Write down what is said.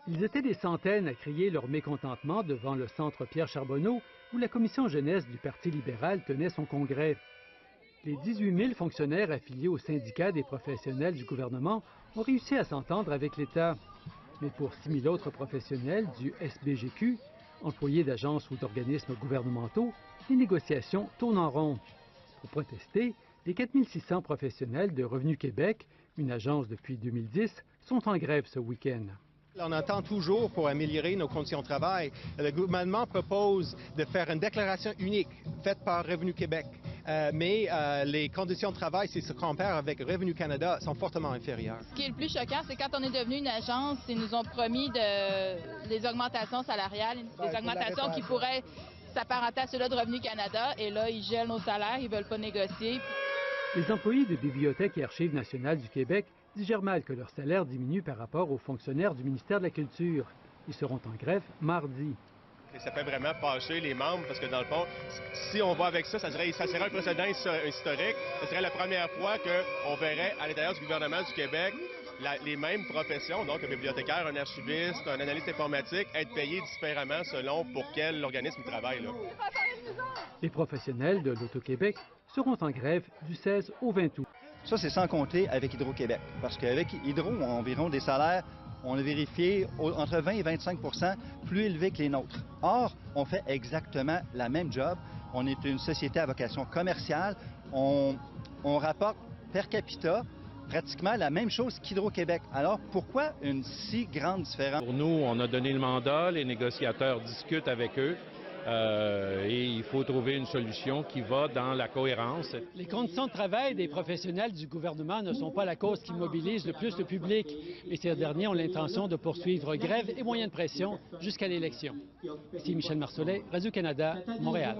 Ils étaient des centaines à crier leur mécontentement devant le centre Pierre Charbonneau, où la commission jeunesse du Parti libéral tenait son congrès. Les 18 000 fonctionnaires affiliés au syndicat des professionnels du gouvernement ont réussi à s'entendre avec l'État. Mais pour 6 000 autres professionnels du SBGQ, employés d'agences ou d'organismes gouvernementaux, les négociations tournent en rond. Pour protester, les 4 600 professionnels de Revenu Québec, une agence depuis 2010, sont en grève ce week-end. On entend toujours pour améliorer nos conditions de travail. Le gouvernement propose de faire une déclaration unique faite par Revenu Québec. Mais les conditions de travail, si se compare avec Revenu Canada, sont fortement inférieures. Ce qui est le plus choquant, c'est quand on est devenu une agence, ils nous ont promis des augmentations salariales, des augmentations qui pourraient s'apparenter à ceux-là de Revenu Canada. Et là, ils gèlent nos salaires, ils ne veulent pas négocier. Les employés de Bibliothèque et Archives nationales du Québec digèrent mal que leur salaire diminue par rapport aux fonctionnaires du ministère de la Culture. Ils seront en grève mardi. Ça fait vraiment fâcher les membres parce que dans le fond, si on va avec ça, ça serait un précédent historique. Ce serait la première fois qu'on verrait à l'intérieur du gouvernement du Québec les mêmes professions, donc un bibliothécaire, un archiviste, un analyste informatique, être payés différemment selon pour quel organisme ils travaillent. Là. Les professionnels de l'Auto-Québec seront en grève du 16 au 20 août. Ça, c'est sans compter avec Hydro-Québec, parce qu'avec Hydro, on a environ des salaires, on a vérifié, entre 20 et 25 plus élevés que les nôtres. Or, on fait exactement la même job. On est une société à vocation commerciale. On rapporte per capita pratiquement la même chose qu'Hydro-Québec. Alors, pourquoi une si grande différence? Pour nous, on a donné le mandat, les négociateurs discutent avec eux. Et il faut trouver une solution qui va dans la cohérence. Les conditions de travail des professionnels du gouvernement ne sont pas la cause qui mobilise le plus le public. Et ces derniers ont l'intention de poursuivre grève et moyens de pression jusqu'à l'élection. Ici Michel Marcelet, Radio-Canada, Montréal.